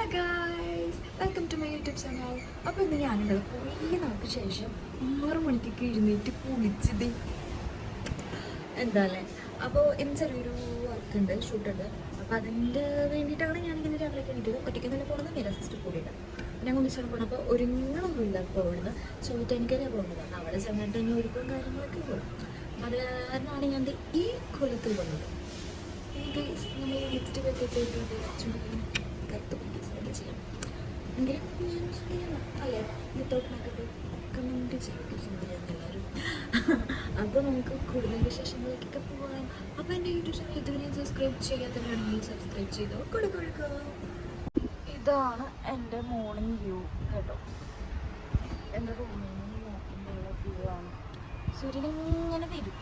Hello guys, welcome to my YouTube channel. അപ്പോൾ ഇന്ന് ഞാനുള്ളത് കുറേ നാൾക്ക് ശേഷം 6 മണിക്കൊക്കെ എഴുന്നേറ്റ് കുളിച്ചത് എന്താല്ലേ. അപ്പോൾ ഇന്ന് ചെറിയൊരു വർക്കുണ്ട്, ഷൂട്ടുണ്ട്. അപ്പോൾ അതിൻ്റെ വേണ്ടിയിട്ടാണ് ഞാനിങ്ങനെ രാവിലെ കഴിഞ്ഞിട്ട് ഒറ്റയ്ക്ക് തന്നെ പോകുന്നത്. മേലെ സിസ്റ്റർ കൂടിയിട്ട് ഞാൻ ഒന്നിച്ചാണ് പോകുന്നത്. അപ്പോൾ ഒരുങ്ങളൊന്നുമില്ല. അപ്പോൾ ഇവിടുന്ന് ചോദിക്കാനിക്കറിയാൻ പോകുന്നതാണ്. അവിടെ ചെന്നിട്ട് തന്നെ ഒരുക്കും കാര്യങ്ങളൊക്കെ പോകും. അത് കാരണമാണ് ഞാൻ ഈ കൊല്ലത്തിൽ വന്നത്. എനിക്ക് നമ്മൾ ലിപ്സ്റ്റിക് ഒക്കെ ഇട്ടിട്ട് ചുണ്ടിങ്ങനെ കറുത്ത് പിടിക്കുന്നതൊക്കെ ചെയ്യാം എങ്കിലും ഞാൻ ചെയ്യണം അല്ലേ. വിത്തൗട്ട് മേക്കപ്പ് കമൻറ്റ് ചെയ്യും എല്ലാവരും. അപ്പോൾ നമുക്ക് കൂടുതൽ വിശേഷങ്ങളിലേക്കൊക്കെ പോകാം. അപ്പോൾ എൻ്റെ യൂട്യൂബ് ചാനൽ ഇതുവരെയും സബ്സ്ക്രൈബ് ചെയ്യാത്തവരാണെങ്കിൽ സബ്സ്ക്രൈബ് ചെയ്തോ. കൊടുക്കുക. ഇതാണ് എൻ്റെ മോർണിംഗ് വ്യൂ കേട്ടോ. എൻ്റെ റൂമിൽ നിന്ന് നോക്കുമ്പോഴുള്ള വ്യൂ ആണ്. സൂര്യനിങ്ങനെ വരും.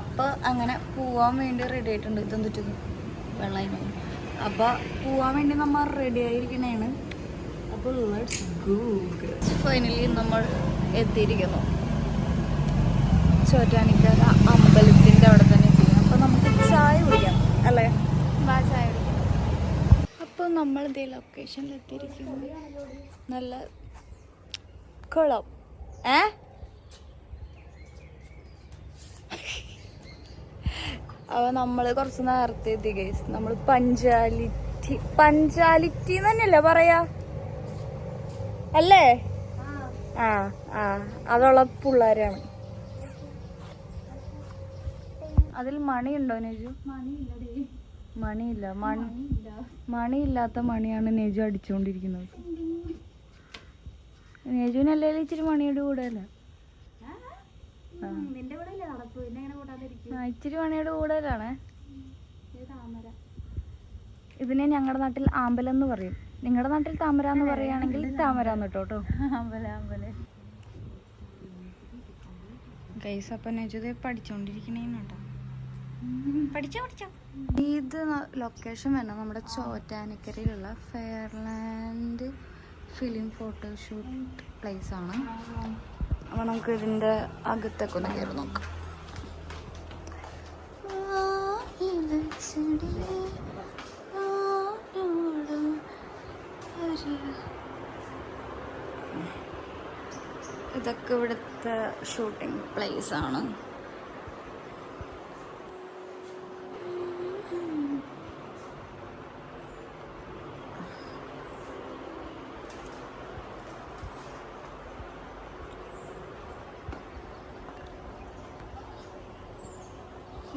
അപ്പോൾ അങ്ങനെ പോവാൻ വേണ്ടി റെഡി ആയിട്ടുണ്ട്. ഇതൊന്നും തെറ്റത് വെള്ളമായിരുന്നു. അപ്പോൾ പോവാൻ വേണ്ടി നമ്മൾ റെഡി ആയിരിക്കണേണ്. അപ്പോൾ ലെറ്റ്സ് ഗോ. ഫൈനലി നമ്മൾ എത്തിയിരിക്കുന്നു. ചോറ്റാനിക്കര അമ്പലത്തിൻ്റെ അവിടെ തന്നെ എത്തിക്കണം. അപ്പോൾ നമുക്ക് ചായ കുടിക്കാം അല്ലേ? ചായ കുടിക്കാം. അപ്പോൾ നമ്മൾ ഇതേ ലൊക്കേഷനിൽ എത്തിയിരിക്കുന്നു. നല്ല കുളം. അപ്പോൾ നമ്മൾ കുറച്ച് നേരത്തെ എത്തി ഗൈസ്. നമ്മൾ പഞ്ചാലിറ്റി തന്നെയല്ലേ പറയാ അല്ലേ? ആ അതുള്ള പിള്ളേരാണ്. അതിൽ മണിയുണ്ടോ നെജു? മണിയില്ലാത്ത മണിയാണ് നെജു അടിച്ചുകൊണ്ടിരിക്കുന്നത്. നെജുവിനല്ലേ ഇച്ചിരി മണിയുടെ കൂടെ അല്ല? ഇച്ചിരി മണിയുടെ കൂടുതലാണ്. ഇതിനെ ഞങ്ങളുടെ നാട്ടിൽ ആമ്പലം എന്ന് പറയും. നിങ്ങളുടെ നാട്ടിൽ താമര എന്ന് പറയുകയാണെങ്കിൽ താമര എന്ന് കേട്ടോ. ഗൈസ്, അപ്പം നെജുദേ പഠിച്ചോണ്ടിരിക്കണേട്ടോ. പഠിച്ചോ. ഇത് ലൊക്കേഷൻ വേണം നമ്മുടെ ചോറ്റാനിക്കരയിലുള്ള ഫെയർലാൻഡ് ഫിലിം ഫോട്ടോഷൂട്ട് പ്ലേസ് ആണ്. അപ്പോൾ നമുക്ക് ഇതിൻ്റെ അകത്തൊക്കെ ഒന്ന് കയറി നോക്കാം. ഇതൊക്കെ ഇവിടുത്തെ ഷൂട്ടിംഗ് പ്ലേസ് ആണ്.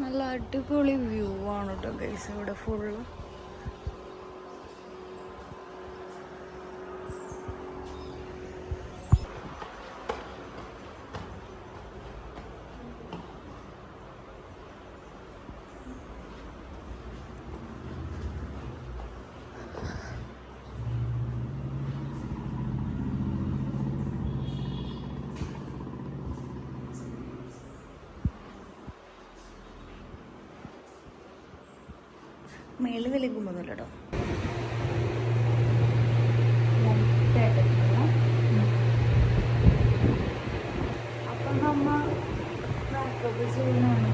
നല്ല അടിപൊളി വ്യൂ ആണ് കേട്ടോ ഗൈസ് ഇവിടെ ഫുള്ള്. മേളിൽ വിളിക്കുമ്പോഴല്ലോ കേട്ടോ. അപ്പം നമ്മ മേക്കപ്പ് ചെയ്യുന്നതാണ്.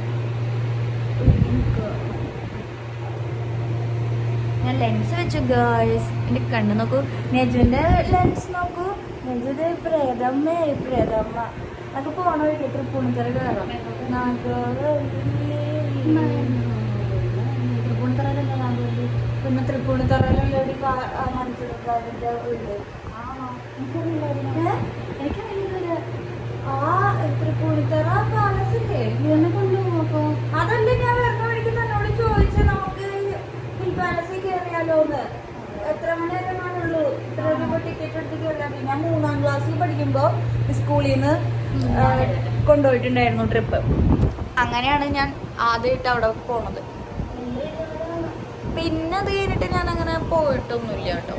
ഞാൻ ലെൻസ് വെച്ചു ഗേൾസ്. എൻ്റെ കണ്ണ് നോക്കൂ. നെജുവിൻ്റെ ലെൻസ് നോക്കൂ. നെജുവിൻ്റെ പ്രേതമ്മ അതൊക്കെ പോണ വഴി തൃപ്പൂണിത്തറ കയറാം. പിന്നെ തൃപ്പൂണിത്തറയിലുള്ള ഒരു മണിച്ചിടക്കാരൻ്റെ വീട്. എനിക്കറിയില്ല. ആ തൃപ്പൂണിത്തറ പാലസില്ലേ എന്നെ കൊണ്ടുപോകും. അപ്പോൾ അതല്ല ഞാൻ വരുന്ന വഴിക്ക് തന്നോട് ചോദിച്ചു നമുക്ക് ഹിൽ പാലസിൽ കയറിയാലോന്ന്. എത്ര മണി വരെ കാണുള്ളൂ? ഇത്ര രൂപ ടിക്കറ്റ് എടുത്തിട്ടില്ല. ഞാൻ 3ാം ക്ലാസ്സിൽ പഠിക്കുമ്പോൾ സ്കൂളിൽ നിന്ന് കൊണ്ടുപോയിട്ടുണ്ടായിരുന്നു ട്രിപ്പ്. അങ്ങനെയാണ് ഞാൻ ആദ്യമായിട്ട് അവിടെ പോണത്. പിന്നെ അത് കഴിഞ്ഞിട്ട് ഞാൻ അങ്ങനെ പോയിട്ടൊന്നുമില്ല കേട്ടോ.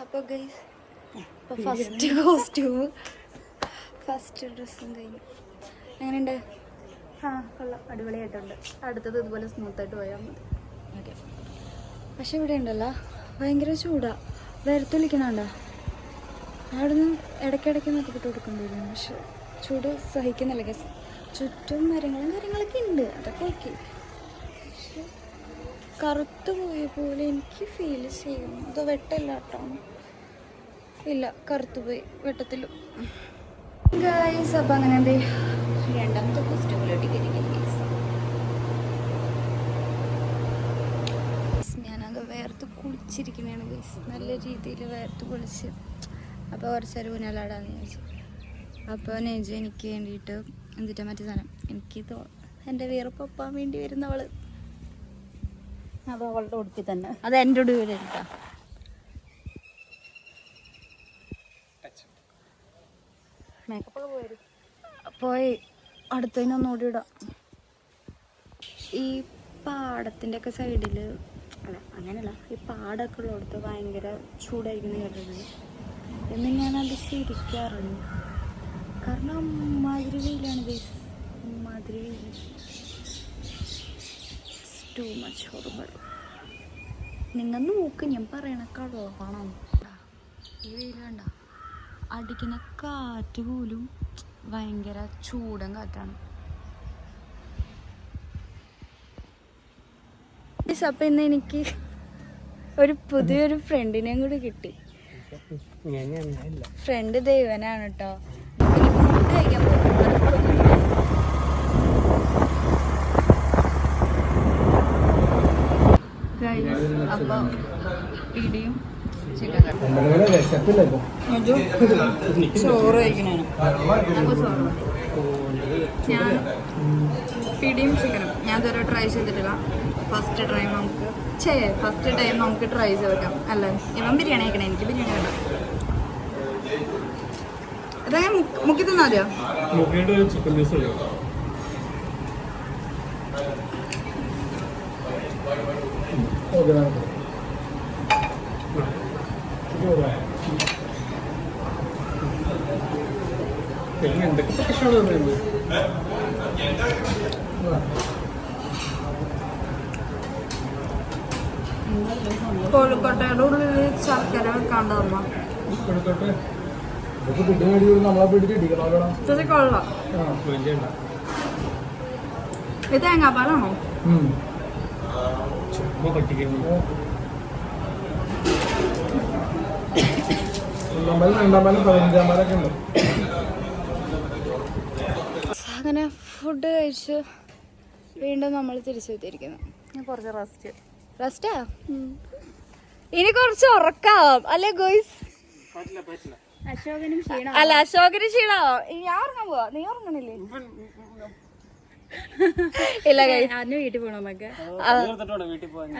അപ്പോൾ ഗൈസ്, ഫസ്റ്റ് കോസ്റ്റ്യൂം ഫസ്റ്റ് ഡ്രസ്സും കഴിഞ്ഞു. എങ്ങനെയുണ്ട്? കൊള്ളാം, അടിപൊളിയായിട്ടുണ്ട്. അടുത്തത് ഇതുപോലെ സ്മൂത്തായിട്ട് പോയാൽ മതി. ഓക്കെ. പക്ഷെ ഇവിടെ ഉണ്ടല്ലോ ഭയങ്കര ചൂടാ. വേർത്തൊലിക്കണണ്ട. അവിടെ നിന്ന് ഇടയ്ക്കിടയ്ക്ക് നോക്കിയിട്ട് കൊടുക്കേണ്ടി വരും. പക്ഷെ ചൂട് സഹിക്കുന്നില്ല ഗസ്. ചുറ്റും മരങ്ങളും കാര്യങ്ങളൊക്കെ ഉണ്ട്, അതൊക്കെ ഓക്കെ. പക്ഷെ കറുത്ത് പോയ പോലെ എനിക്ക് ഫീൽ ചെയ്യും. അത് വെട്ടമില്ല കേട്ടോ, ഇല്ല കറുത്തു പോയി, വെട്ടത്തിലും ഗൈസ്. അപ്പം അങ്ങനെ എന്ത് രണ്ടാമത്തെ ഫെസ്റ്റിവലോട്ട് കയറിയിരിക്കുന്നു ഗൈസ്. ഞാനത് വേർത്ത് കുളിച്ചിരിക്കുന്നതാണ് ഗൈസ്, നല്ല രീതിയിൽ വേർത്ത് കുളിച്ച്. അപ്പോൾ കുറച്ചൊരു ഊഞ്ഞാലാടാന്ന് വിചാരിച്ചു. അപ്പോൾ നെജു എനിക്ക് വേണ്ടിയിട്ട് എന്തിട്ടാ മറ്റേ സാധനം എനിക്ക് എൻ്റെ വീർപ്പൊപ്പാൻ വേണ്ടി വരുന്നവള്, അത് അവളുടെ ഉടുപ്പിൽ തന്നെ, അത് എൻ്റെ ഉടുപ്പിൽ എടുത്താ മേക്കപ്പൊക്കെ പോരും. പോയി അടുത്തതിനൊന്നുകൂടി ഇടാം. ഈ പാടത്തിൻ്റെ ഒക്കെ സൈഡിൽ, അല്ല അങ്ങനെയല്ല, ഈ പാടമൊക്കെ ഉള്ളിടത്ത് ഭയങ്കര ചൂടായിരിക്കും കേട്ടത് എന്ന് ഞാനത് ശരിക്കാറുണ്ട്. കാരണം അമ്മാതിരി വെയിലാണ് ഗൈസ്, അമ്മാതിരി വെയിൽ, ടു മച്ച് ഹൊറിബിൾ. നിങ്ങൾ നോക്ക്, ഞാൻ പറയണ കളവാണോ ഈ വെയിൽ കണ്ട. അടിക്കുന്ന കാറ്റ് പോലും ഭയങ്കര ചൂടൻ കാറ്റാണ്. അപ്പം ഇന്ന് എനിക്ക് ഒരു പുതിയൊരു ഫ്രണ്ടിനെയും കൂടി കിട്ടി. ഫ്രണ്ട് ദൈവനാണ് കേട്ടോ. ഫുഡ് കഴിക്കാൻ പോകും. അപ്പം പിടിയും ചിക്കൻ ചോറ് കഴിക്കണേന് ഞാൻ പിടിയും ചിക്കനും ഞാൻ ഇതുവരെ ട്രൈ ചെയ്തിട്ടില്ല. ഫസ്റ്റ് ടൈം നമുക്ക് ട്രൈ ചെയ്തേക്കാം അല്ലേ. ഇവൻ ബിരിയാണി കഴിക്കണേ, എനിക്ക് ബിരിയാണി വേണ്ട. അതായത് മുക്കി തിന്നാലോ. കോഴിക്കോട്ടയുടെ ഉള്ളിൽ ശർക്കര വെക്കാണ്ടമ്മ കൊള്ളാം. ഇത് തേങ്ങാപ്പാലാണോ? അങ്ങനെ ഫുഡ് കഴിച്ച് വീണ്ടും നമ്മൾ തിരിച്ചെത്തിയിരിക്കുന്നു. കുറച്ച് റെസ്റ്റാ ഇനി കുറച്ച് ഉറക്കാം അല്ലേ ഗോയ്സ്? അശോകനും ക്ഷീണം. അല്ല അശോകന് ക്ഷീണാവോ? ഞാൻ ഉറങ്ങാൻ പോവാ, നീ ഉറങ്ങണില്ലേ? ഇല്ല അന്ന് വീട്ടിൽ പോണോന്നൊക്കെ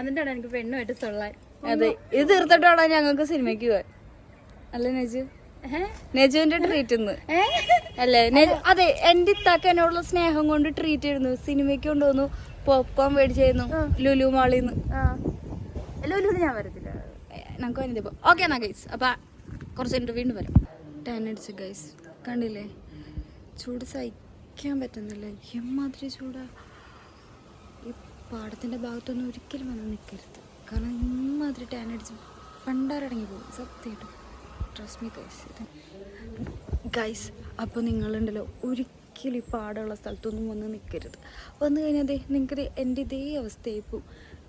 എന്നിട്ടാണ് എനിക്ക് പെണ്ണുമായിട്ട് തൊള്ളാൻ. അതെ, ഇത് തീർത്തിട്ടാണോ ഞങ്ങൾക്ക് സിനിമയ്ക്ക് പോവാൻ അല്ലേ നെജു? നെജുവിന്റെ ട്രീറ്റ് അല്ലേ? അതെ, എന്റെ ഇത്താക്ക് എന്നോടുള്ള സ്നേഹം കൊണ്ട് ട്രീറ്റ് ചെയ്യുന്നു. സിനിമയ്ക്ക് കൊണ്ടുവന്നു, പോപ്കോൺ മേടിച്ചായിരുന്നു ലുലു മാളിന്ന്. ലുലു ഞാൻ വരത്തില്ല, നമുക്ക് വനിതപ്പോ ഓക്കെ എന്നാ ഗൈസ്. അപ്പൊ കുറച്ച് കഴിഞ്ഞിട്ട് വീണ്ടും വരാം. 10 അടിച്ച് ഗൈസ്, കണ്ടില്ലേ ചൂട് സഹിക്കാൻ പറ്റുന്നില്ല. എമ്മാതിരി ചൂടാ. ഈ പാടത്തിന്റെ ഭാഗത്തൊന്നും ഒരിക്കലും വന്ന് നിൽക്കരുത്, കാരണം ഇമ്മാതിരി 10 അടിച്ച് പണ്ടാരടങ്ങി പോകും സത്യമായിട്ടും. Trust me guys. അപ്പോൾ നിങ്ങളുണ്ടല്ലോ ഒരിക്കലും ഈ പാടമുള്ള സ്ഥലത്തൊന്നും വന്ന് നിൽക്കരുത്. വന്നു കഴിഞ്ഞാൽ നിങ്ങൾക്ക് എൻ്റെ ഇതേ അവസ്ഥയായി പോവും.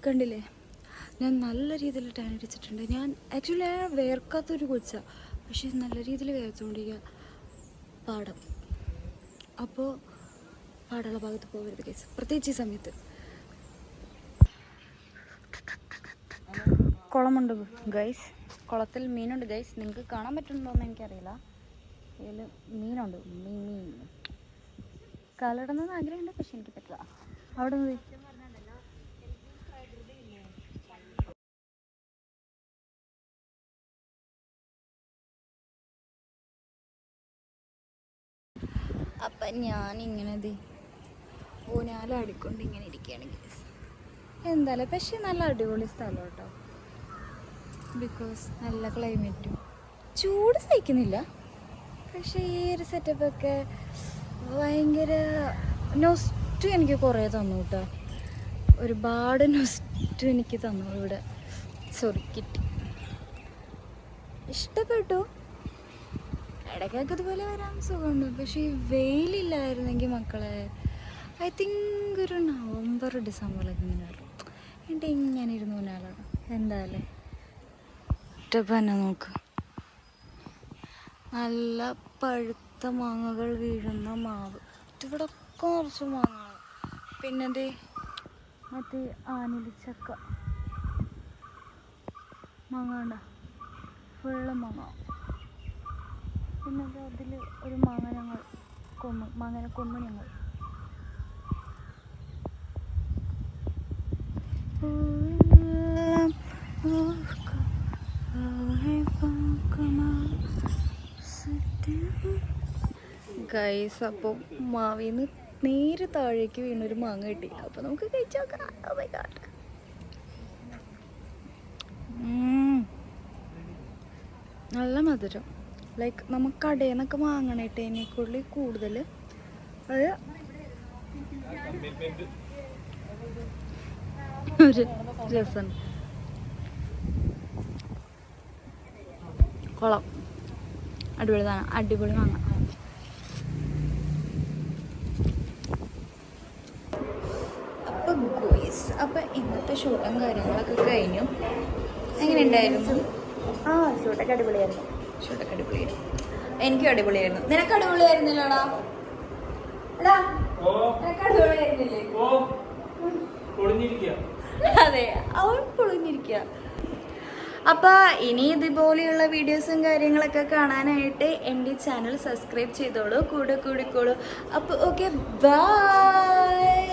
കണ്ടില്ലേ, ഞാൻ നല്ല രീതിയിൽ ടാൻ അടിച്ചിട്ടുണ്ട്. ഞാൻ ആക്ച്വലി വേർക്കാത്തൊരു കൊച്ചാണ്, പക്ഷെ നല്ല രീതിയിൽ വേർത്തുകൊണ്ടിരിക്കുക പാടം. അപ്പോൾ പാടമുള്ള ഭാഗത്ത് പോകരുത് ഗൈസ്, പ്രത്യേകിച്ച് ഈ സമയത്ത്. കുളമുണ്ട് ഗൈസ്, കുളത്തിൽ മീനുണ്ട് ഗൈസ്. നിങ്ങൾക്ക് കാണാൻ പറ്റുന്നുണ്ടോയെന്ന് എനിക്കറിയില്ല. ഇതിൽ മീനുണ്ട്, മീൻ കാലിടണമെന്ന് ആഗ്രഹമുണ്ട്, പക്ഷെ എനിക്ക് പറ്റില്ല. അവിടെ നിന്ന് അപ്പം ഞാനിങ്ങനെ ഊഞ്ഞാലാടിക്കൊണ്ട് ഇങ്ങനെ ഇരിക്കുകയാണ് ഗൈസ്. എന്തായാലും പക്ഷെ നല്ല അടിപൊളി സ്ഥലം കേട്ടോ. ബിക്കോസ് നല്ല ക്ലൈമറ്റും, ചൂട് സഹിക്കുന്നില്ല. പക്ഷേ ഈ ഒരു സെറ്റപ്പൊക്കെ ഭയങ്കര നൊസ്റ്റു എനിക്ക് കുറേ തന്നു കേട്ടോ. ഒരുപാട് നൊസ്റ്റു എനിക്ക് തന്നു ഇവിടെ. കിട്ടി, ഇഷ്ടപ്പെട്ടു. ഇടയ്ക്കൊക്കെ ഇതുപോലെ വരാൻ സുഖമുണ്ട്. പക്ഷേ ഈ വെയിലില്ലായിരുന്നെങ്കിൽ മക്കളെ ഐ തിങ്ക് ഒരു നവംബർ ഡിസംബറിലൊക്കെ ഇങ്ങനെ വരും. എന്നിട്ട് ഇങ്ങനെ ഇരുന്ന് ഊഞ്ഞാലാണ്. എന്തായാലേ ഒറ്റപ്പന്നെ നോക്ക്, നല്ല പഴുത്ത മാങ്ങകൾ വീഴുന്ന മാവ്. ഇവിടെ കുറച്ച് മാങ്ങകൾ, പിന്നെ മറ്റേ ആനിലിച്ചക്ക മാങ്ങ ഉണ്ട, ഫുള്ള് മാങ്ങ. പിന്നെ അതിൽ ഒരു മാങ്ങ ഞങ്ങൾ കൊന്നു, മാങ്ങനെ കൊന്നു ഞങ്ങൾ. ഗൈസ്, അപ്പോൾ മാവിന്ന് നേരെ താഴേക്ക് വീണൊരു മാങ്ങ കിട്ടി. അപ്പോൾ നമുക്ക് കഴിച്ചു നോക്കാം. Oh my God. നല്ല മധുരം. ലൈക്ക് നമുക്ക് കടയിൽ നിന്നൊക്കെ വാങ്ങണേട്ടേനേക്കുള്ളിൽ കൂടുതൽ അത് ഒരു രസം. കൊളം, അടിപൊളി സാധനം, അടിപൊളി മാങ്ങ. അപ്പം ഇന്നത്തെ ഷൂട്ടും കാര്യങ്ങളൊക്കെ കഴിഞ്ഞു. എങ്ങനെ ഉണ്ടായിരുന്നു? ഷൂട്ടൊക്കെ അടിപൊളിയായിരുന്നു. ഷൂട്ടൊക്കെ അടിപൊളിയായിരുന്നു. എനിക്കും അടിപൊളിയായിരുന്നു. നിനക്ക് അടിപൊളിയായിരുന്നില്ലോടാ? എടാ, നിനക്ക് അടിപൊളിയായിരുന്നില്ലേ? അതെ, അവൻ പൊളിഞ്ഞിരിക്കുക. അപ്പോൾ ഇനി ഇതുപോലെയുള്ള വീഡിയോസും കാര്യങ്ങളൊക്കെ കാണാനായിട്ട് എൻ്റെ ചാനൽ സബ്സ്ക്രൈബ് ചെയ്തോളൂ, കൂടെ കൂടിക്കോളൂ. അപ്പോൾ ഓക്കെ, ബൈ.